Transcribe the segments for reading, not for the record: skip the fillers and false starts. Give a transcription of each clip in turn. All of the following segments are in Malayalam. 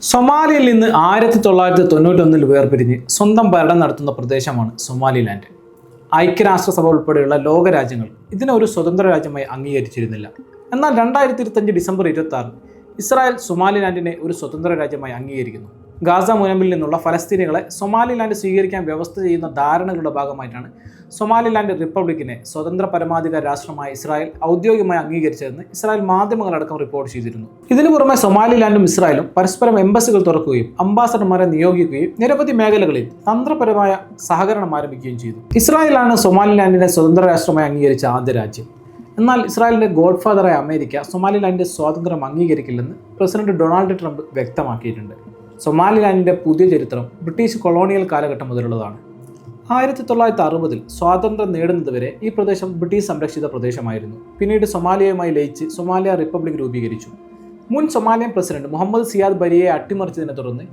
സൊമാലിയയിൽ നിന്ന് 1991 വേർപിരിഞ്ഞ് സ്വന്തം ഭരണം നടത്തുന്ന പ്രദേശമാണ് സൊമാലിലാൻഡ്. ഐക്യരാഷ്ട്രസഭ ഉൾപ്പെടെയുള്ള ലോകരാജ്യങ്ങൾ ഇതിനെ ഒരു സ്വതന്ത്ര രാജ്യമായി അംഗീകരിച്ചിരുന്നില്ല. എന്നാൽ 2025 ഡിസംബർ 26 ഇസ്രായേൽ സൊമാലിലാൻഡിനെ ഒരു സ്വതന്ത്ര രാജ്യമായി അംഗീകരിക്കുന്നു. ഗാസ മുനമ്പിൽ നിന്നുള്ള ഫലസ്തീനികളെ സൊമാലിലാൻഡ് സ്വീകരിക്കാൻ വ്യവസ്ഥ ചെയ്യുന്ന ധാരണകളുടെ ഭാഗമായിട്ടാണ് സൊമാലിലാൻഡ് റിപ്പബ്ലിക്കിനെ സ്വതന്ത്ര പരമാധികാര രാഷ്ട്രമായി ഇസ്രായേൽ ഔദ്യോഗികമായി അംഗീകരിച്ചതെന്ന് ഇസ്രായേൽ മാധ്യമങ്ങളടക്കം റിപ്പോർട്ട് ചെയ്തിരുന്നു. ഇതിനു പുറമെ സൊമാലിലാൻഡും ഇസ്രായേലും പരസ്പരം എംബസികൾ തുറക്കുകയും അംബാസഡർമാരെ നിയോഗിക്കുകയും നിരവധി മേഖലകളിൽ തന്ത്രപരമായ സഹകരണം ആരംഭിക്കുകയും ചെയ്തു. ഇസ്രായേലാണ് സൊമാലിലാൻഡിനെ സ്വതന്ത്ര രാഷ്ട്രമായി അംഗീകരിച്ച ആദ്യ രാജ്യം. എന്നാൽ ഇസ്രായേലിന്റെ ഗോഡ്ഫാദറായ അമേരിക്ക സൊമാലിലാൻഡിന്റെ സ്വാതന്ത്ര്യം അംഗീകരിക്കില്ലെന്ന് പ്രസിഡന്റ് ഡൊണാൾഡ് ട്രംപ് വ്യക്തമാക്കിയിട്ടുണ്ട്. സൊമാലിലാൻഡിന്റെ പുതിയ ചരിത്രം ബ്രിട്ടീഷ് കൊളോണിയൽ കാലഘട്ടം മുതലുള്ളതാണ്. 1960 സ്വാതന്ത്ര്യം നേടുന്നതുവരെ ഈ പ്രദേശം ബ്രിട്ടീഷ് സംരക്ഷിത പ്രദേശമായിരുന്നു. പിന്നീട് സൊമാലിയയുമായി ലയിച്ച് സൊമാലിയ റിപ്പബ്ലിക് രൂപീകരിച്ചു. മുൻ സൊമാലിയൻ പ്രസിഡന്റ് മുഹമ്മദ് സിയാദ് ബരിയെ അട്ടിമറിച്ചതിനെ തുടർന്ന്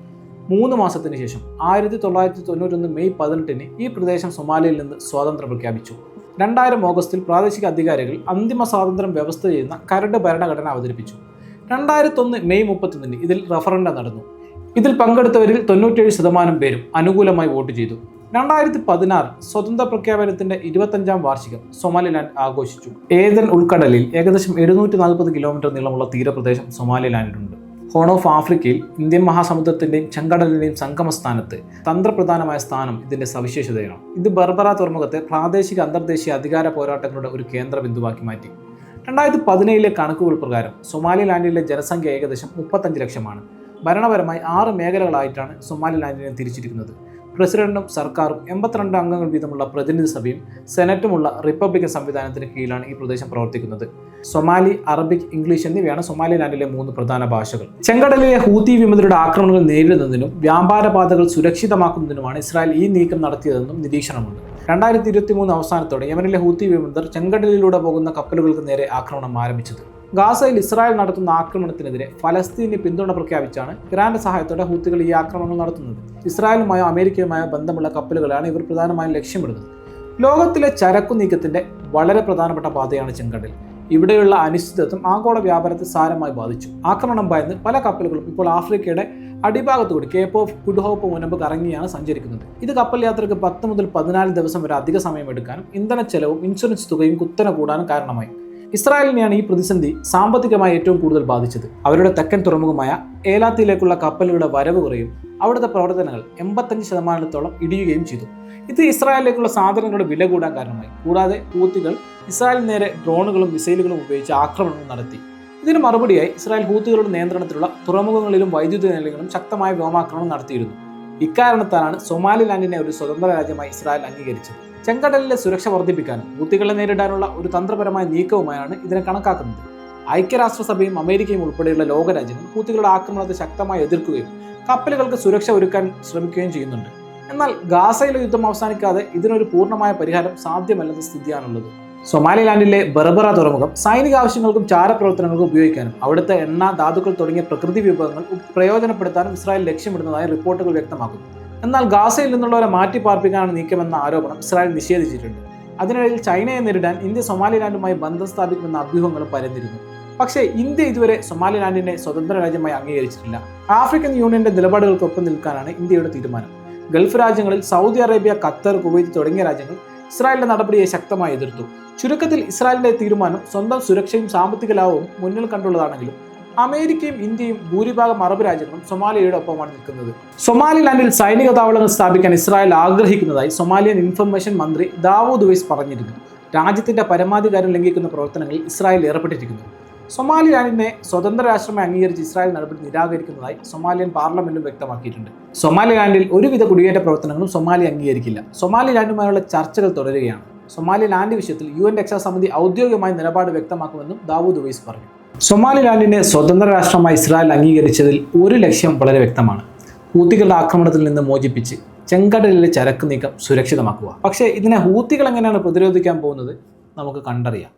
3 മാസത്തിന് ശേഷം 1991 മെയ് 18 ഈ പ്രദേശം സൊമാലിയയിൽ നിന്ന് സ്വാതന്ത്ര്യം പ്രഖ്യാപിച്ചു. 2000 ഓഗസ്റ്റിൽ പ്രാദേശിക അധികാരികൾ അന്തിമ സ്വാതന്ത്ര്യം വ്യവസ്ഥ ചെയ്യുന്ന കരട് ഭരണഘടന അവതരിപ്പിച്ചു. 2001 മെയ് 31 ഇതിൽ റഫറൻഡം നടന്നു. ഇതിൽ പങ്കെടുത്തവരിൽ 97% പേരും അനുകൂലമായി വോട്ട് ചെയ്തു. 2016 സ്വതന്ത്ര പ്രഖ്യാപനത്തിന്റെ 25ാം വാർഷികം സൊമാലിലാൻഡ് ആഘോഷിച്ചു. ഏദൻ ഉൾക്കടലിൽ ഏകദേശം 740 കിലോമീറ്റർ നീളമുള്ള തീരപ്രദേശം സൊമാലിലാൻഡിലുണ്ട്. ഹോൺ ഓഫ് ആഫ്രിക്കയിൽ ഇന്ത്യൻ മഹാസമുദ്രത്തിന്റെയും ചെങ്കടലിന്റെയും സംഗമസ്ഥാനത്ത് തന്ത്രപ്രധാനമായ സ്ഥാനം ഇതിന്റെ സവിശേഷതയാണ്. ഇത് ബർബറ തുറമുഖത്തെ പ്രാദേശിക അന്തർദേശീയ അധികാര പോരാട്ടങ്ങളുടെ ഒരു കേന്ദ്ര ബിന്ദുവാക്കി മാറ്റി. 2017 കണക്കുകൾ പ്രകാരം സൊമാലിലാൻഡിലെ ജനസംഖ്യ ഏകദേശം 35 ലക്ഷമാണ്. ഭരണപരമായി 6 മേഖലകളായിട്ടാണ് സൊമാലിലാൻഡിനെ തിരിച്ചിരിക്കുന്നത്. പ്രസിഡന്റും സർക്കാരും 82 അംഗങ്ങൾ വീതമുള്ള പ്രതിനിധി സഭയും സെനറ്റുമുള്ള റിപ്പബ്ലിക്കൻ സംവിധാനത്തിന് കീഴിലാണ് ഈ പ്രദേശം പ്രവർത്തിക്കുന്നത്. സൊമാലി, അറബിക്, ഇംഗ്ലീഷ് എന്നിവയാണ് സൊമാലിലാൻഡിലെ 3 പ്രധാന ഭാഷകൾ. ചെങ്കടലിലെ ഹൂതി വിമതരുടെ ആക്രമണങ്ങൾ നേരിടുന്നതിനും വ്യാപാര പാതകൾ സുരക്ഷിതമാക്കുന്നതിനുമാണ് ഇസ്രായേൽ ഈ നീക്കം നടത്തിയതെന്നും നിരീക്ഷണമുണ്ട്. 2023 അവസാനത്തോടെ യമനിലെ ഹൂതി വിമതർ ചെങ്കടലിലൂടെ പോകുന്ന കപ്പലുകൾക്ക് നേരെ ആക്രമണം ആരംഭിച്ചത്. ഗാസയിൽ ഇസ്രായേൽ നടത്തുന്ന ആക്രമണത്തിനെതിരെ ഫലസ്തീന് പിന്തുണ പ്രഖ്യാപിച്ചാണ് ഇറാന്റെ സഹായത്തോടെ ഹൂത്തികൾ ഈ ആക്രമണങ്ങൾ നടത്തുന്നത്. ഇസ്രായേലുമായോ അമേരിക്കയുമായോ ബന്ധമുള്ള കപ്പലുകളാണ് ഇവർ പ്രധാനമായും ലക്ഷ്യമിടുന്നത്. ലോകത്തിലെ ചരക്കു നീക്കത്തിന്റെ വളരെ പ്രധാനപ്പെട്ട പാതയാണ് ചെങ്കടൽ. ഇവിടെയുള്ള അനിശ്ചിതത്വം ആഗോള വ്യാപാരത്തെ സാരമായി ബാധിച്ചു. ആക്രമണം ഭയന്ന് പല കപ്പലുകളും ഇപ്പോൾ ആഫ്രിക്കയുടെ അടിഭാഗത്തുകൂടി കേപ്പ് ഓഫ് ഗുഡ് ഹോപ്പ് മുനമ്പ് കറങ്ങിയാണ് സഞ്ചരിക്കുന്നത്. ഇത് കപ്പൽ യാത്രയ്ക്ക് 10 മുതൽ 14 ദിവസം വരെ അധിക സമയം എടുക്കാനും ഇന്ധന ചെലവും ഇൻഷുറൻസ് തുകയും കുത്തനെ കൂടാനും കാരണമായി. ഇസ്രായേലിനെയാണ് ഈ പ്രതിസന്ധി സാമ്പത്തികമായി ഏറ്റവും കൂടുതൽ ബാധിച്ചത്. അവരുടെ തെക്കൻ തുറമുഖമായ ഏലാത്തിലേക്കുള്ള കപ്പലുകളുടെ വരവ് കുറയും അവിടുത്തെ പ്രവർത്തനങ്ങൾ 85% ഇടിയുകയും ചെയ്തു. ഇത് ഇസ്രായേലിലേക്കുള്ള സാധനങ്ങളുടെ വില കൂടാൻ കാരണമായി. കൂടാതെ ഹൂത്തികൾ ഇസ്രായേലിന് നേരെ ഡ്രോണുകളും മിസൈലുകളും ഉപയോഗിച്ച് ആക്രമണങ്ങൾ നടത്തി. ഇതിന് മറുപടിയായി ഇസ്രായേൽ ഹൂത്തികളുടെ നിയന്ത്രണത്തിലുള്ള തുറമുഖങ്ങളിലും വൈദ്യുതി നിലയങ്ങളിലും ശക്തമായ വ്യോമാക്രമണം നടത്തിയിരുന്നു. ഇക്കാരണത്താലാണ് സൊമാലിലാൻഡിനെ ഒരു സ്വതന്ത്ര രാജ്യമായി ഇസ്രായേൽ അംഗീകരിച്ചത്. ചെങ്കടലിലെ സുരക്ഷ വർദ്ധിപ്പിക്കാനും ഹൂത്തികളെ നേരിടാനുള്ള ഒരു തന്ത്രപരമായ നീക്കവുമായാണ് ഇതിനെ കണക്കാക്കുന്നത്. ഐക്യരാഷ്ട്രസഭയും അമേരിക്കയും ഉൾപ്പെടെയുള്ള ലോകരാജ്യങ്ങൾ ഹൂത്തികളുടെ ആക്രമണത്തെ ശക്തമായി എതിർക്കുകയും കപ്പലുകൾക്ക് സുരക്ഷ ഒരുക്കാൻ ശ്രമിക്കുകയും ചെയ്യുന്നുണ്ട്. എന്നാൽ ഗാസയിലെ യുദ്ധം അവസാനിക്കാതെ ഇതിനൊരു പൂർണ്ണമായ പരിഹാരം സാധ്യമല്ലെന്ന സ്ഥിതിയാണുള്ളത്. സൊമാലിലാൻഡിലെ ബർബറ തുറമുഖം സൈനിക ആവശ്യങ്ങൾക്കും ചാരപ്രവർത്തനങ്ങൾക്കും ഉപയോഗിക്കാനും അവിടുത്തെ എണ്ണ, ധാതുക്കൾ തുടങ്ങിയ പ്രകൃതി വിഭവങ്ങൾ പ്രയോജനപ്പെടുത്താനും ഇസ്രായേൽ ലക്ഷ്യമിടുന്നതായി റിപ്പോർട്ടുകൾ വ്യക്തമാക്കുന്നു. എന്നാൽ ഗാസയിൽ നിന്നുള്ളവരെ മാറ്റിപ്പാർപ്പിക്കാനാണ് നീക്കമെന്ന ആരോപണം ഇസ്രായേൽ നിഷേധിച്ചിട്ടുണ്ട്. അതിനിടയിൽ ചൈനയെ നേരിടാൻ ഇന്ത്യ സൊമാലിലാൻഡുമായി ബന്ധം സ്ഥാപിക്കുമെന്ന അഭ്യൂഹങ്ങളും പരന്നിരുന്നു. പക്ഷേ ഇന്ത്യ ഇതുവരെ സൊമാലിലാൻഡിനെ സ്വതന്ത്ര രാജ്യമായി അംഗീകരിച്ചിട്ടില്ല. ആഫ്രിക്കൻ യൂണിയന്റെ നിലപാടുകൾക്കൊപ്പം നിൽക്കാനാണ് ഇന്ത്യയുടെ തീരുമാനം. ഗൾഫ് രാജ്യങ്ങളിൽ സൗദി അറേബ്യ, ഖത്തർ, കുവൈറ്റ് തുടങ്ങിയ രാജ്യങ്ങൾ ഇസ്രായേലിന്റെ നടപടിയെ ശക്തമായി എതിർത്തു. ചുരുക്കത്തിൽ ഇസ്രായേലിന്റെ തീരുമാനം സ്വന്തം സുരക്ഷയും സാമ്പത്തിക ലാഭവും മുന്നിൽ കണ്ടുള്ളതാണെങ്കിലും അമേരിക്കയും ഇന്ത്യയും ഭൂരിഭാഗം അറബ് രാജ്യങ്ങളും സൊമാലിയയുടെ ഒപ്പമാണ് നിൽക്കുന്നത്. സൊമാലിലാൻഡിൽ സൈനിക താവളങ്ങൾ സ്ഥാപിക്കാൻ ഇസ്രായേൽ ആഗ്രഹിക്കുന്നതായി സൊമാലിയൻ ഇൻഫർമേഷൻ മന്ത്രി ദാവൂദ് ഉവൈസ് പറഞ്ഞിരുന്നു. രാജ്യത്തിന്റെ പരമാധികാരം ലംഘിക്കുന്ന പ്രവർത്തനങ്ങളിൽ ഇസ്രായേൽ ഏർപ്പെട്ടിരിക്കുന്നു. സൊമാലിലാൻഡിനെ സ്വതന്ത്ര രാഷ്ട്രമായി അംഗീകരിച്ച് ഇസ്രായേൽ നടപടി നിരാകരിക്കുന്നതായി സൊമാലിയൻ പാർലമെന്റും വ്യക്തമാക്കിയിട്ടുണ്ട്. സൊമാലിലാൻഡിൽ ഒരുവിധ കുടിയേറ്റ പ്രവർത്തനങ്ങളും സൊമാലി അംഗീകരിക്കില്ല. സൊമാലിലാൻഡുമായുള്ള ചർച്ചകൾ തുടരുകയാണ്. സൊമാലിലാൻഡ് വിഷയത്തിൽ UN രക്ഷാസമിതി ഔദ്യോഗികമായി നിലപാട് വ്യക്തമാക്കുമെന്നും ദാവൂദ് ഉവൈസ് പറഞ്ഞു. സൊമാലിലാൻഡിനെ സ്വതന്ത്ര രാഷ്ട്രമായി ഇസ്രായേൽ അംഗീകരിച്ചതിൽ ഒരു ലക്ഷ്യം വളരെ വ്യക്തമാണ്: ഹൂത്തികളുടെ ആക്രമണത്തിൽ നിന്ന് മോചിപ്പിച്ച് ചെങ്കടലിലെ ചരക്ക് നീക്കം സുരക്ഷിതമാക്കുക. പക്ഷേ ഇതിനെ ഹൂത്തികൾ എങ്ങനെയാണ് പ്രതിരോധിക്കാൻ പോകുന്നത് നമുക്ക് കണ്ടറിയാം.